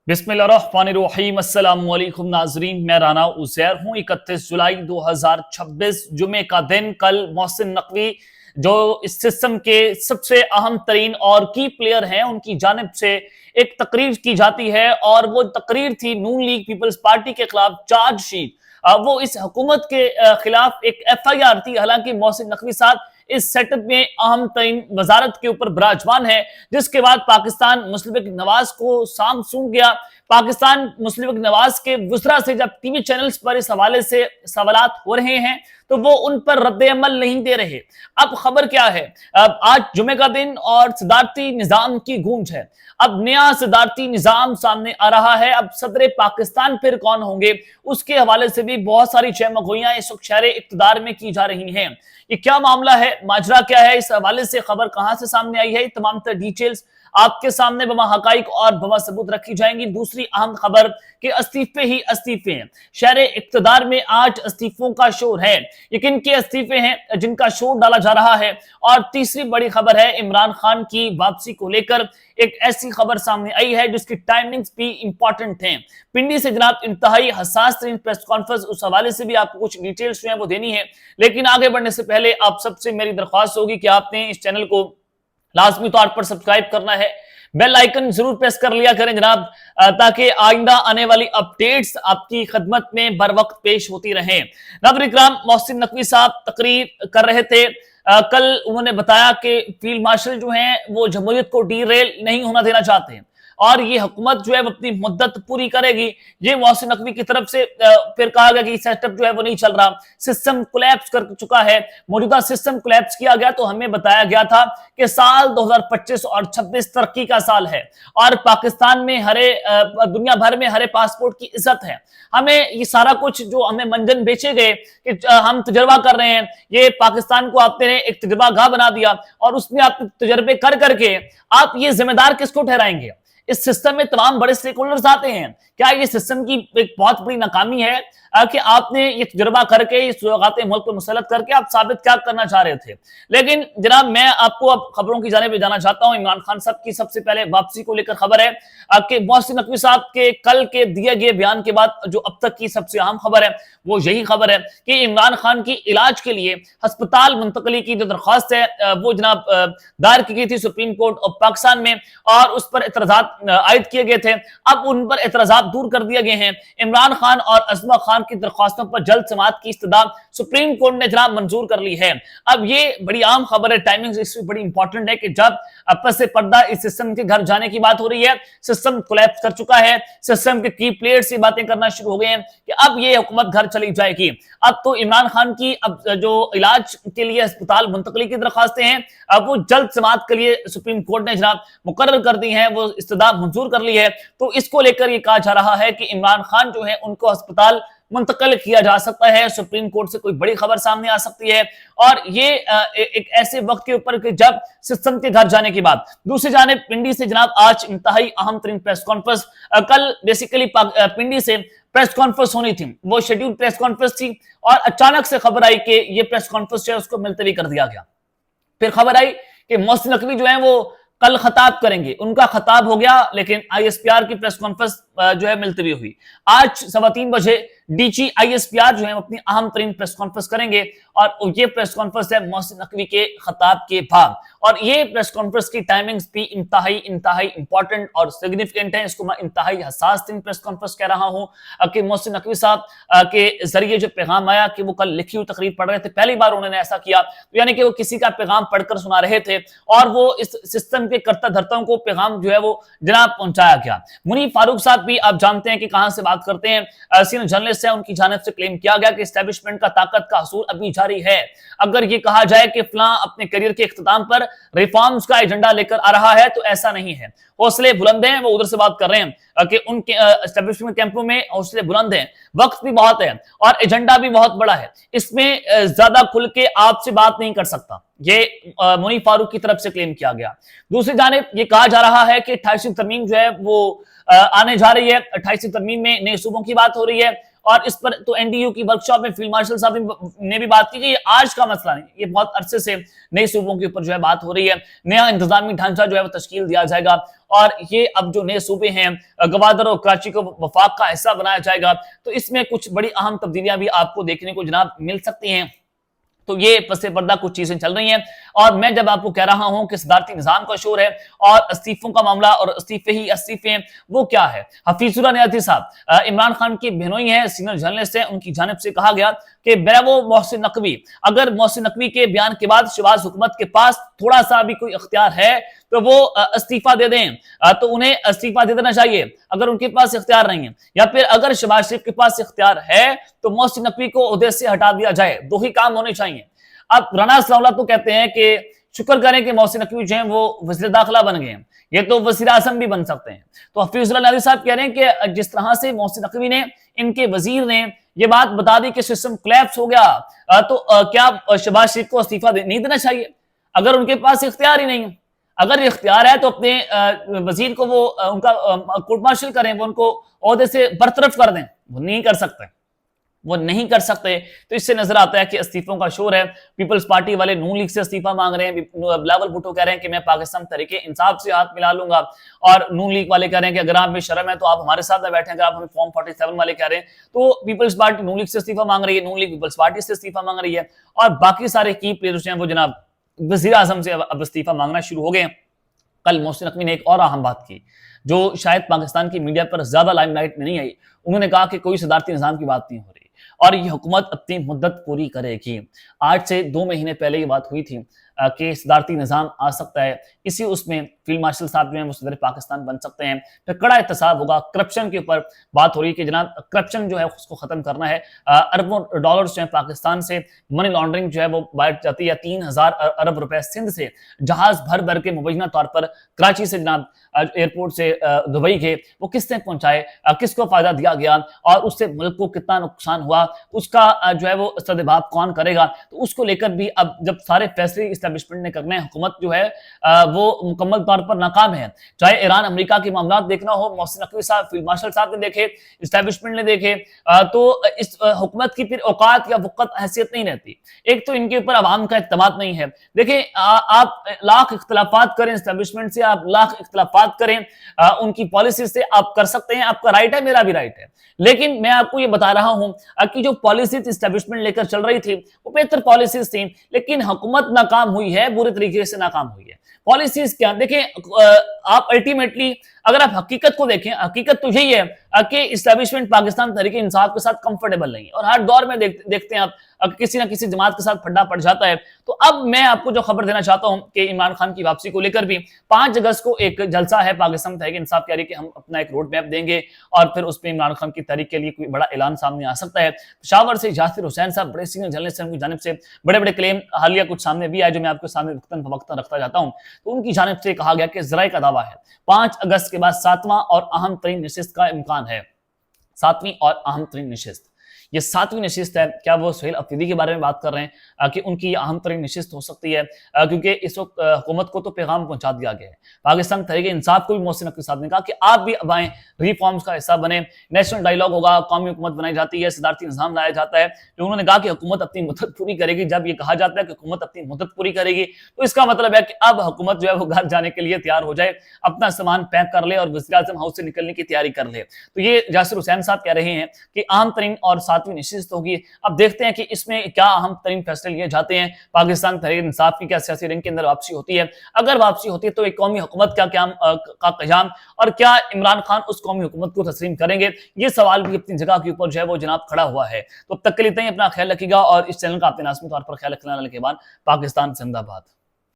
बिस्मिल्लाहिर्रहमानिर्रहीम अस्सलाम वालेकुम नाजरीन, मैं राना उज़ैर हूँ। 31 जुलाई 2026 जुमे का दिन। कल मोहसिन नकवी जो इस सिस्टम के सबसे अहम तरीन और की प्लेयर हैं, उनकी जानिब से एक तकरीर की जाती है और वो तकरीर थी नून लीग पीपल्स पार्टी के खिलाफ चार्जशीट। वो इस हुकूमत के खिलाफ एक FIR थी। हालांकि मोहसिन नकवी साहब इस सेटअप में अहम तरीन वजारत के ऊपर विराजमान है, जिसके बाद पाकिस्तान मुस्लिम लीग नवाज को साम सूंघ गया। पाकिस्तान मुस्लिम लीग नवाज के वुज़रा से जब टीवी चैनल्स पर इस हवाले से सवालात हो रहे हैं तो वो उन पर रद्द अमल नहीं दे रहे। अब खबर क्या है, अब आज जुमे का दिन और सदारती निजाम की गूंज है। अब नया सदारती निजाम सामने आ रहा है। अब सदर पाकिस्तान फिर कौन होंगे, उसके हवाले से भी बहुत सारी चहमगोइयां इस वक्त शहर इक्तदार में की जा रही हैं। ये क्या मामला है, माजरा क्या है, इस हवाले से खबर कहां से सामने आई है, तमाम तर डिटेल्स आपके सामने बमा हकाइक और बमा सबूत रखी जाएंगी। दूसरी अहम खबर कि इस्तीफे ही इस्तीफे हैं। शहर इक्तदार में आज इस्तीफों का शोर है। ये किन के इस्तीफे हैं जिनका शोर डाला जा रहा है। और तीसरी बड़ी खबर है इमरान खान की वापसी को लेकर एक ऐसी खबर सामने आई है जिसकी टाइमिंग्स भी इंपॉर्टेंट हैं। पिंडी से जनाब इंतहाई हसास तरीन प्रेस कॉन्फ्रेंस, उस हवाले से भी आपको कुछ डिटेल्स जो है वो देनी है। लेकिन आगे बढ़ने से पहले आप सबसे मेरी दरख्वास्त होगी कि आपने इस चैनल को लाजमी तौर पर सब्सक्राइब करना है, बेल आइकन जरूर प्रेस कर लिया करें जनाब, ताकि आइंदा आने वाली अपडेट्स आपकी खिदमत में बर वक्त पेश होती रहें। नाज़रीन इकराम, मोहसिन नकवी साहब तकरीर कर रहे थे। कल उन्होंने बताया कि फील्ड मार्शल जो हैं वो जमहूरियत को डीरेल नहीं होना देना चाहते हैं और ये हुकूमत जो है वो अपनी मुद्दत पूरी करेगी। ये मोहसिन नकवी की तरफ से फिर कहा गया कि सेटअप जो है वो नहीं चल रहा, सिस्टम कोलैप्स कर चुका है। मौजूदा सिस्टम कोलैप्स किया गया तो हमें बताया गया था कि साल 2025 और 26 तरक्की का साल है और पाकिस्तान में दुनिया भर में हरे पासपोर्ट की इज्जत है। हमें ये सारा कुछ जो हमें मंजन बेचे गए कि हम तजर्बा कर रहे हैं, ये पाकिस्तान को आपने एक तजर्बा गाह बना दिया और उसमें आप तजर्बे कर करके आप ये जिम्मेदार किसको ठहराएंगे। इस सिस्टम में तमाम बड़े स्टेक होल्डर्स आते हैं। क्या ये सिस्टम की एक बहुत बड़ी नाकामी है कि आपने ये तजुर्बा करके इस मुल्क पर मुसलत करके आप साबित क्या करना चाह रहे थे। लेकिन जनाब मैं आपको अब खबरों की जानिब जाना चाहता हूं। इमरान खान साहब की सबसे पहले वापसी को लेकर खबर है कि मोहसिन नकवी साहब के कल के दिए गए बयान के बाद जो अब तक की सबसे अहम खबर है वो यही खबर है कि इमरान खान की इलाज के लिए अस्पताल मुंतकली की जो दरख्वास्त है वो जनाब दायर की गई थी सुप्रीम कोर्ट ऑफ पाकिस्तान में और उस पर एतराजात आयद किए गए थे। अब उन पर एतराजात दूर कर दिए गए हैं। इमरान खान और अज़मा खान की दरख्वास्तों पर जल्द समाअत की इस्तदा सुप्रीम कोर्ट ने जनाब मंजूर कर ली है। अब ये बड़ी आम खबर है, टाइमिंग इससे बड़ी इंपॉर्टेंट है कि जब आपस से पर्दा इस सिस्टम के घर जाने की बात हो रही है, सिस्टम कोलैप्स कर चुका है, सिस्टम के की प्लेयर्स से बातें करना शुरू हो गए हैं कि अब ये हुकूमत घर चली जाएगी। अब तो इमरान खान की अब जो इलाज के लिए अस्पताल मुंतकली की दरख्वास्तें हैं अब वो जल्द समाअत के लिए सुप्रीम कोर्ट ने जनाब मुकर्रर कर दी है, वो इस्तदा मंजूर कर ली है। तो इसको लेकर ये कहा जा रहा है कि इमरान खान जो है उनको अस्पताल मुंतकिल किया जा सकता है। सुप्रीम कोर्ट से कोई बड़ी खबर सामने आ सकती है और ये एक ऐसे वक्त के ऊपर कि जब सिस्टम के घर जाने की बात। दूसरी जानिब पिंडी से जनाब आज इंतहाई अहम तरीन प्रेस कॉन्फ्रेंस, कल बेसिकली पिंडी से प्रेस कॉन्फ्रेंस होनी थी, वो शेड्यूल प्रेस कॉन्फ्रेंस थी और अचानक से खबर आई कि ये प्रेस कॉन्फ्रेंस जो है उसको मुलतवी कर दिया गया। फिर खबर आई कि मोहसिन नकवी जो है वो कल खताब करेंगे, उनका खताब हो गया लेकिन ISPR की प्रेस कॉन्फ्रेंस जो है मुलतवी हुई। आज 3:15 बजे DG ISPR जो है अपनी अहम तरीन प्रेस कॉन्फ्रेंस करेंगे और ये प्रेस कॉन्फ्रेंस है मोहसिन नकवी के खताब के बाद। और ये प्रेस कॉन्फ्रेंस की टाइमिंग्स भी इंतहाई इंपॉर्टेंट और सिग्निफिकेंट है। इसको मैं इंतहाई हसास तरीन प्रेस कॉन्फ्रेंस कह रहा हूं कि मोहसिन नकवी साहब के जरिए जो पैगाम आया कि वो कल लिखी हुई तकरीर पढ़ रहे थे, पहली बार उन्होंने ऐसा किया, तो यानी कि वो किसी का पैगाम पढ़कर सुना रहे थे और वो इस सिस्टम के कर्ता धर्ताओं को पैगाम जो है वो जनाब पहुंचाया गया। मुनीफ फारूक साहब भी आप जानते हैं कि कहां से बात करते हैं, सीनियर जर्नलिस्ट है, उनकी जानिब से क्लेम किया गया कि एस्टेब्लिशमेंट का ताकत का हसूल अभी जारी है। अगर ये कहा जाए कि फलां अपने करियर के इख्तिताम पर रिफॉर्म्स का एजेंडा लेकर आ रहा है तो ऐसा नहीं है। हौसले बुलंद हैं, वो उधर से बात कर रहे हैं कि उनके एस्टेब्लिशमेंट कैंपों में हौसले बुलंद हैं, वक्त भी बहुत है और एजेंडा भी बहुत बड़ा है, इसमें ज्यादा खुल के आपसे बात नहीं कर सकता। ये मुनीफ फारूक की तरफ से क्लेम किया गया। दूसरी जानिब ये कहा जा रहा है कि 28वीं तरमीम जो है वो आने जा रही है। 28वीं तरमीम में नए सूबों की बात हो रही है और इस पर तो एनडीयू की वर्कशॉप में फील्ड मार्शल साहब ने भी बात की कि ये आज का मसला नहीं, ये बहुत अरसे से नए सूबों के ऊपर जो है बात हो रही है। नया इंतजामी ढांचा जो है वो तश्कील दिया जाएगा और ये अब जो नए सूबे हैं गवादर और कराची को वफाक का हिस्सा बनाया जाएगा, तो इसमें कुछ बड़ी अहम तब्दीलियां भी आपको देखने को जनाब मिल सकती हैं। तो ये पसे पर्दा कुछ चीजें चल रही हैं और मैं जब आपको कह रहा हूं कि सदारती निजाम का शोर है और इस्तीफों का मामला और इस्तीफे ही इस्तीफे हैं, वो क्या है। हफीजुल्लाह नियाज़ी साहब इमरान खान की बहनोई है, सीनियर जर्नलिस्ट है, उनकी जानिब से कहा गया कि ब्रेवो मोहसिन नकवी, अगर मोहसिन नकवी के बयान के बाद शहबाज हुकूमत के पास थोड़ा सा भी कोई इख्तियार है तो वो इस्तीफा दे दें, तो उन्हें इस्तीफा दे देना चाहिए अगर उनके पास इख्तियार नहीं है, या फिर अगर शहबाज शरीफ के पास इख्तियार है तो मोहसिन नकवी को ओहदे से हटा दिया जाए। दो ही काम होने चाहिए। अब राना सलाउल्लाह तो कहते हैं कि शुक्र करें कि मोहसिन नकवी जो है वो वज़ीर दाखिला बन गए हैं, ये तो वज़ीर आज़म भी बन सकते हैं। तो हफीजुल्लाह नियाज़ी साहब कह रहे हैं कि जिस तरह से मोहसिन नकवी ने, इनके वजीर ने ये बात बता दी कि सिस्टम कोलैप्स हो गया, तो क्या शहबाज शरीफ को इस्तीफा नहीं देना चाहिए अगर उनके पास इख्तियार ही नहीं है। अगर इख्तियार है तो अपने वजीर को वो उनका कोर्ट मार्शल करें, वो उनको ओहदे से बरतरफ कर दें। वो नहीं कर सकते, वो नहीं कर सकते। तो इससे नजर आता है कि इस्तीफों का शोर है। पीपल्स पार्टी वाले नून लीग से इस्तीफा मांग रहे हैं, बिलावल भुट्टो कह रहे हैं कि मैं पाकिस्तान तहरीके इंसाफ से हाथ मिला लूंगा, और नून लीग वाले कह रहे हैं कि अगर आप में शर्म है तो आप हमारे साथ बैठे, अगर आप हमें फॉर्म 47 वाले कह रहे हैं। तो पीपल्स पार्टी नून लीग से इस्तीफा मांग रही है, नून लीग पीपल्स पार्टी से इस्तीफा मांग रही है, और बाकी सारे की प्लेयर्स हैं वो जनाब वज़ीर आज़म से अब इस्तीफा मांगना शुरू हो गए। कल मोहसिन नकवी ने एक और अहम बात की जो शायद पाकिस्तान की मीडिया पर ज्यादा लाइमलाइट में नहीं आई। उन्होंने कहा कि कोई सदारती निजाम की बात नहीं हो रही और ये हुकूमत अपनी मुद्दत पूरी करेगी। आज से 2 महीने पहले ये बात हुई थी कि सदारती निजाम आ सकता है, इसी उसमें फील्ड मार्शल साहब जो है वो सदर पाकिस्तान बन सकते हैं, फिर कड़ा एहतसाब होगा। करप्शन के ऊपर बात हो रही है कि जनाब करप्शन जो है उसको खत्म करना है। अरबों डॉलर्स जो है पाकिस्तान से मनी लॉन्ड्रिंग जो है वो बाहर जाती है। 3000 अरब रुपए सिंध से जहाज भर भर के मुबैना तौर पर कराची से जनाब एयरपोर्ट से दुबई के वो किसने पहुंचाए, किसको फायदा दिया गया और उससे मुल्क को कितना नुकसान हुआ, उसका जो है वो सदभाव कौन करेगा। तो उसको लेकर भी अब जब सारे फैसले इस्टेब्लिशमेंट ने करने, हुकूमत जो है वो मुकम्मल तौर पर नाकाम है। चाहे ईरान अमेरिका के मामला देखना हो, मोहसिन नकवी साहब फील्ड मार्शल साहब ने देखे, इस्टेब्लिशमेंट ने देखे, तो इस हुकूमत की फिर औकात या वक़्त हैसियत नहीं रहती। एक तो इनके ऊपर अवाम का इत्तेमाद नहीं है। देखिए आप लाख इख्तलाफात करें इस्टेब्लिशमेंट से, आप लाख इख्तलाफात करें उनकी पॉलिसी से, आप कर सकते हैं, आपका राइट है, मेरा भी राइट है। लेकिन मैं आपको ये बता रहा हूं कि जो पॉलिसीज इस्टेब्लिशमेंट लेकर चल रही थी वो बेहतर पॉलिसीज थी, लेकिन हुकूमत नाकाम हुई है, बुरे तरीके से नाकाम हुई है। पॉलिसीज क्या देखें आप, अल्टीमेटली अगर आप हकीकत को देखें, हकीकत तो यही है कि इस्टेब्लिशमेंट पाकिस्तान तहरीके इंसाफ के साथ कंफर्टेबल नहीं है और हर दौर में देखते हैं आप किसी ना किसी जमात के साथ फड्डा पड़ जाता है। तो अब मैं आपको जो खबर देना चाहता हूं कि इमरान खान की वापसी को लेकर भी 5 अगस्त को एक जलसा है पाकिस्तान तहरीक इंसाफ कह रही है कि हम अपना एक रोड मैप देंगे और फिर उस पर इमरान खान की तहरीक के लिए कोई बड़ा ऐलान सामने आ सकता है। पेशावर से यासिर हुसैन साहब बड़े सीनियर जर्नलिस्ट हैं, उनकी जानिब से बड़े बड़े क्लेम हालिया कुछ सामने भी आए जो मैं आपके सामने वक्तन फवक्तन रखता जाता हूं। तो उनकी जानिब से कहा गया कि ज़राए का दावा है 5 अगस्त के बाद 7वां और अहम तरीन नशिस्त का इम्कान है। 7वीं और अहम तरीन नशिस्त, ये 7वीं नशिस्त है। क्या वो सुहेल अफरीदी के बारे में बात कर रहे हैं कि उनकी अहम तरीन नशिस्त हो सकती है, क्योंकि इस वक्त हुकूमत को तो पैगाम पहुंचा दिया गया है। पाकिस्तान तहरीक इंसाफ को भी मोहसिन नकवी साहब ने कहा कि आप भी अब आए, रिफॉर्म्स का हिस्सा बने, नेशनल डायलॉग होगा, कौमी हुकूमत बनाई जाती है, सदारती निजाम लाया जाता है। जो उन्होंने कहा कि हुकूमत अपनी मुद्दत पूरी करेगी, जब ये कहा जाता है कि हुकूमत अपनी मुद्दत पूरी करेगी तो इसका मतलब है कि अब हुकूमत जो है वो घर जाने के लिए तैयार हो जाए, अपना सामान पैक कर ले और वज़ीर आज़म हाउस से निकलने की तैयारी कर ले। तो ये यासिर हुसैन साहब कह रहे हैं कि अहम तरीन और 7वीं नशिस्त होगी। अब देखते हैं कि इसमें क्या अहम तरीन फैसले लिए जाते हैं। पाकिस्तान तहरीक इंसाफ की क्या सियासी रिंग के अंदर वापसी होती है, अगर वापसी होती है तो एक कौमी हुकूमत का क़याम और क्या इमरान खान उस कौमी हुकूमत को तस्लीम करेंगे, ये सवाल भी अपनी जगह के ऊपर जो है वो जनाब खड़ा हुआ है। तो अब तक के लिए अपना ख्याल रखिएगा और इस चैनल का अपने लाज़मी तौर पर ख्याल रखने वाले के बाद पाकिस्तान जिंदाबाद।